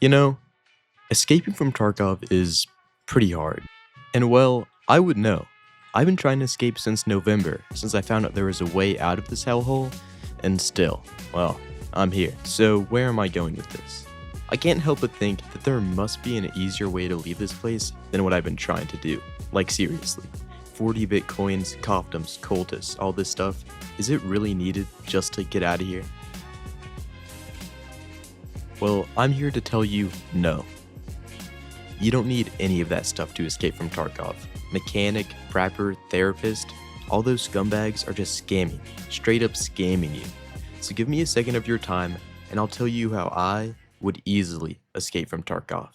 You know, escaping from Tarkov is pretty hard. And well, I would know. I've been trying to escape since November, since I found out there was a way out of this hellhole, and still, well, I'm here. So where am I going with this? I can't help but think that there must be an easier way to leave this place than what I've been trying to do. Like seriously, 40 bitcoins, coffdoms, cultists, all this stuff, is it really needed just to get out of here? Well, I'm here to tell you no. You don't need any of that stuff to escape from Tarkov. Mechanic, prepper, therapist, all those scumbags are just scamming, straight up scamming you. So give me a second of your time and I'll tell you how I would easily escape from Tarkov.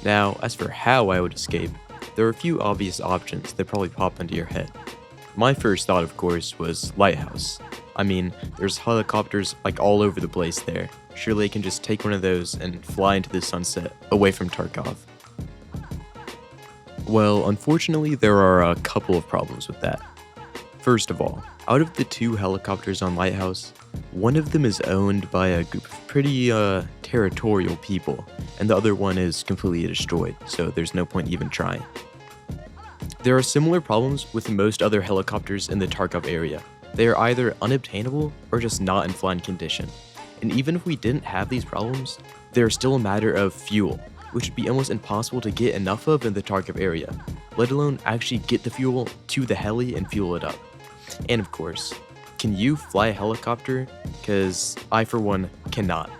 Now, as for how I would escape, there are a few obvious options that probably pop into your head. My first thought, of course, was Lighthouse. I mean, there's helicopters like all over the place there. Surely I can just take one of those and fly into the sunset, away from Tarkov. Well, unfortunately, there are a couple of problems with that. First of all, out of the two helicopters on Lighthouse, one of them is owned by a group of pretty territorial people, and the other one is completely destroyed, so there's no point even trying. There are similar problems with most other helicopters in the Tarkov area. They are either unobtainable or just not in flying condition. And even if we didn't have these problems, they're still a matter of fuel, which would be almost impossible to get enough of in the Tarkov area, let alone actually get the fuel to the heli and fuel it up. And of course, can you fly a helicopter? Because I for one cannot.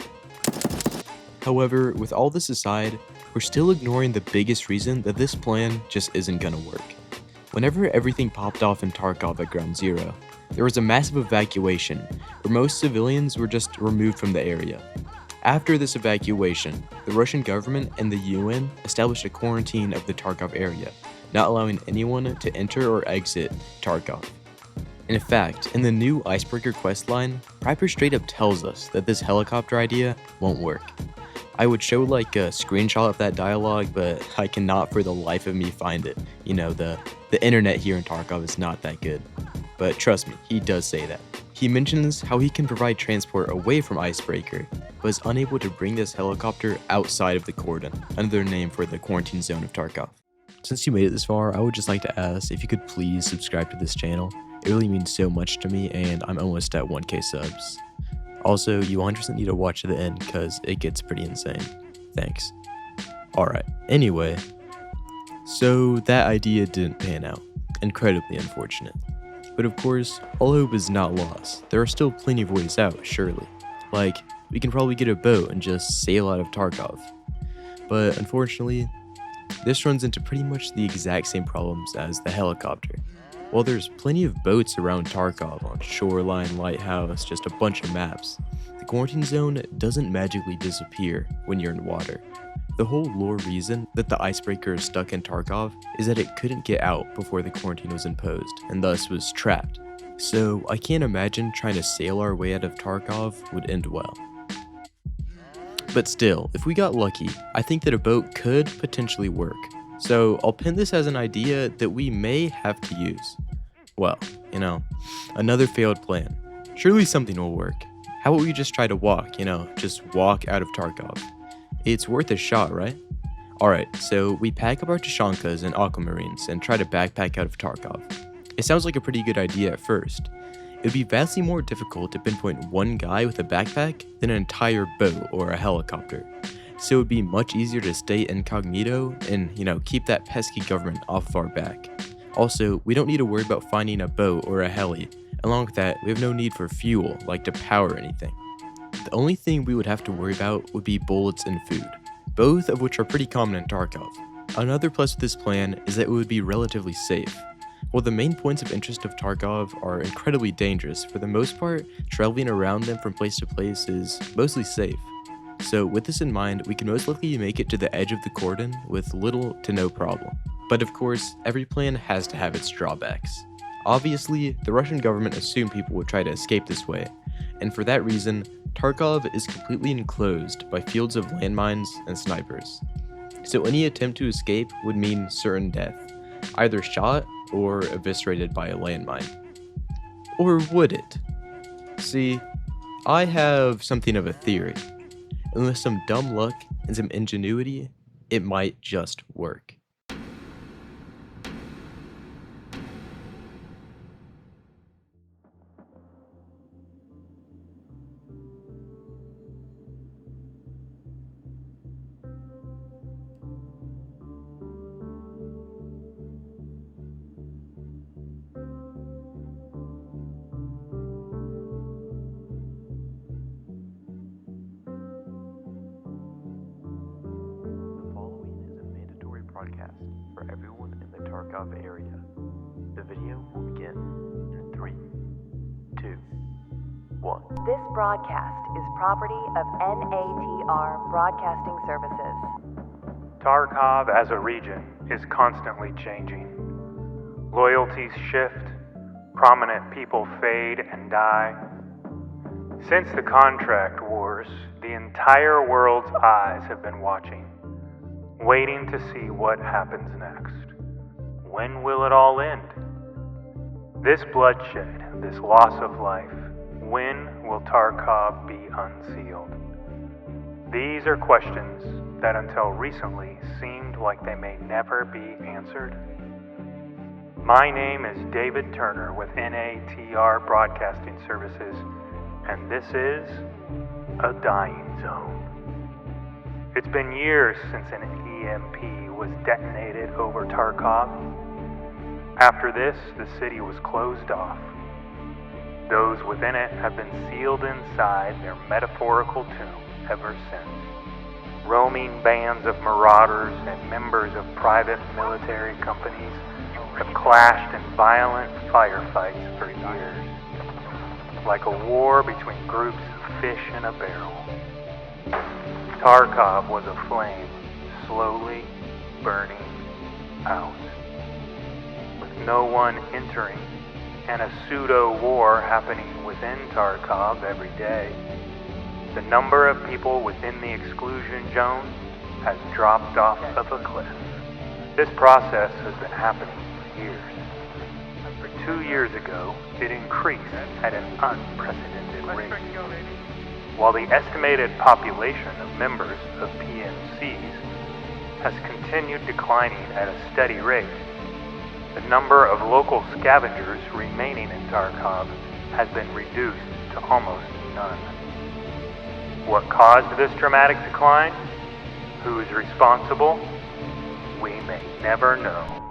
However, with all this aside, we're still ignoring the biggest reason that this plan just isn't gonna work. Whenever everything popped off in Tarkov at Ground Zero, there was a massive evacuation where most civilians were just removed from the area. After this evacuation, the Russian government and the UN established a quarantine of the Tarkov area, not allowing anyone to enter or exit Tarkov. In fact, in the new Icebreaker questline, Piper straight up tells us that this helicopter idea won't work. I would show like a screenshot of that dialogue, but I cannot for the life of me find it. You know, the internet here in Tarkov is not that good. But trust me, he does say that. He mentions how he can provide transport away from Icebreaker, but is unable to bring this helicopter outside of the cordon, another name for the quarantine zone of Tarkov. Since you made it this far, I would just like to ask if you could please subscribe to this channel. It really means so much to me, and I'm almost at 1k subs. Also, you 100% need to watch to the end because it gets pretty insane. Thanks. Alright, anyway, so that idea didn't pan out. Incredibly unfortunate. But of course, all hope is not lost. There are still plenty of ways out, surely. Like, we can probably get a boat and just sail out of Tarkov. But unfortunately, this runs into pretty much the exact same problems as the helicopter. While there's plenty of boats around Tarkov on Shoreline, Lighthouse, just a bunch of maps, the quarantine zone doesn't magically disappear when you're in water. The whole lore reason that the Icebreaker is stuck in Tarkov is that it couldn't get out before the quarantine was imposed, and thus was trapped. So I can't imagine trying to sail our way out of Tarkov would end well. But still, if we got lucky, I think that a boat could potentially work. So I'll pin this as an idea that we may have to use. Well, you know, another failed plan. Surely something will work. How about we just try to walk, just walk out of Tarkov? It's worth a shot, right? Alright, so we pack up our Tashankas and Aquamarines and try to backpack out of Tarkov. It sounds like a pretty good idea at first. It would be vastly more difficult to pinpoint one guy with a backpack than an entire boat or a helicopter. So it would be much easier to stay incognito and, keep that pesky government off of our back. Also, we don't need to worry about finding a boat or a heli. Along with that, we have no need for fuel, like to power anything. The only thing we would have to worry about would be bullets and food, both of which are pretty common in Tarkov. Another plus with this plan is that it would be relatively safe. While the main points of interest of Tarkov are incredibly dangerous, for the most part, traveling around them from place to place is mostly safe. So with this in mind, we can most likely make it to the edge of the cordon with little to no problem. But of course, every plan has to have its drawbacks. Obviously, the Russian government assumed people would try to escape this way, and for that reason, Tarkov is completely enclosed by fields of landmines and snipers. So any attempt to escape would mean certain death, either shot or eviscerated by a landmine. Or would it? See, I have something of a theory, and with some dumb luck and some ingenuity, it might just work. The following is a mandatory broadcast for everyone in the Tarkov area. The video will begin in 3, 2, 1. This broadcast is property of NATR Broadcasting Services. Tarkov as a region is constantly changing. Loyalties shift, prominent people fade and die. Since the contract wars, the entire world's eyes have been watching, waiting to see what happens next. When will it all end? This bloodshed, this loss of life, when will Tarkov be unsealed? These are questions that until recently seemed like they may never be answered. My name is David Turner with NATR Broadcasting Services, and this is A Dying Zone. It's been years since an EMP was detonated over Tarkov. After this, the city was closed off. Those within it have been sealed inside their metaphorical tomb ever since. Roaming bands of marauders and members of private military companies have clashed in violent firefights for years, like a war between groups of fish in a barrel. Tarkov was a flame slowly burning out, with no one entering and a pseudo-war happening within Tarkov every day. The number of people within the exclusion zone has dropped off of a cliff. This process has been happening for years. For 2 years ago, it increased at an unprecedented rate. While the estimated population of members of PMCs has continued declining at a steady rate, the number of local scavengers remaining in Tarkov has been reduced to almost none. What caused this dramatic decline? Who is responsible? We may never know.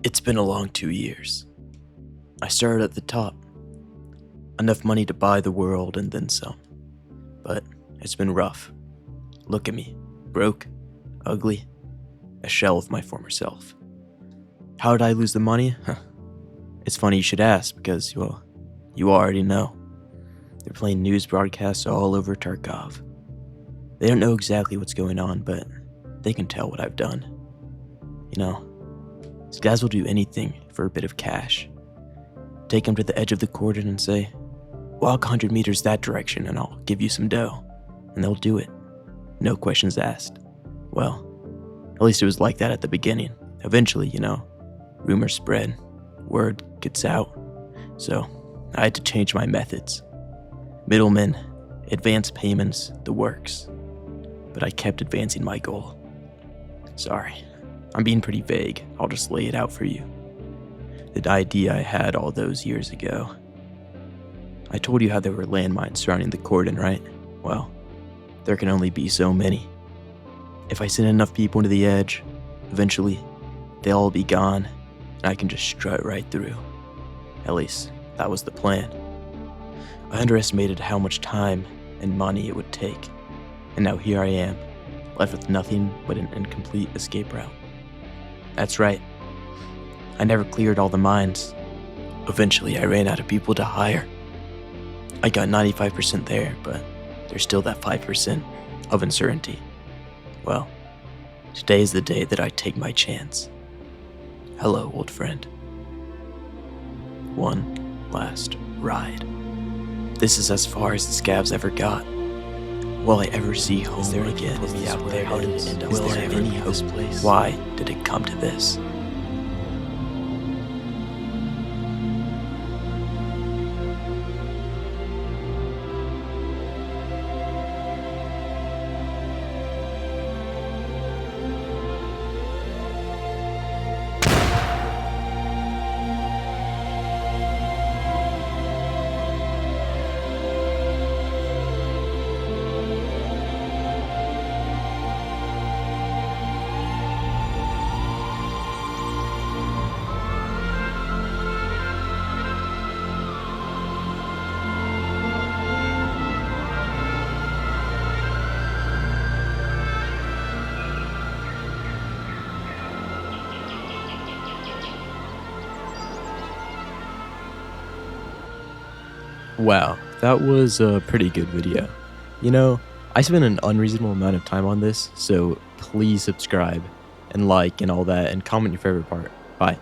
It's been a long 2 years. I started at the top. Enough money to buy the world and then some. But it's been rough. Look at me. Broke. Ugly. A shell of my former self. How did I lose the money? It's funny you should ask because, well, you already know. They're playing news broadcasts all over Tarkov. They don't know exactly what's going on, but they can tell what I've done. You know, these guys will do anything for a bit of cash. Take them to the edge of the cordon and say, walk 100 meters that direction and I'll give you some dough. And they'll do it. No questions asked. Well, at least it was like that at the beginning. Eventually, you know, rumors spread, word gets out. So I had to change my methods. Middlemen, advance payments, the works. But I kept advancing my goal. Sorry, I'm being pretty vague. I'll just lay it out for you. The idea I had all those years ago. I told you how there were landmines surrounding the cordon, right? Well, there can only be so many. If I send enough people into the edge, eventually, they'll all be gone, and I can just strut right through. At least, that was the plan. I underestimated how much time and money it would take, and now here I am, left with nothing but an incomplete escape route. That's right. I never cleared all the mines. Eventually, I ran out of people to hire. I got 95% there, but there's still that 5% of uncertainty. Well, today is the day that I take my chance. Hello, old friend. One last ride. This is as far as the scabs ever got. Will I ever see home again? Is out there? How did it end up? Is there any hope? Why did it come to this? Wow, that was a pretty good video. You know, I spent an unreasonable amount of time on this, so please subscribe and like and all that and comment your favorite part. Bye.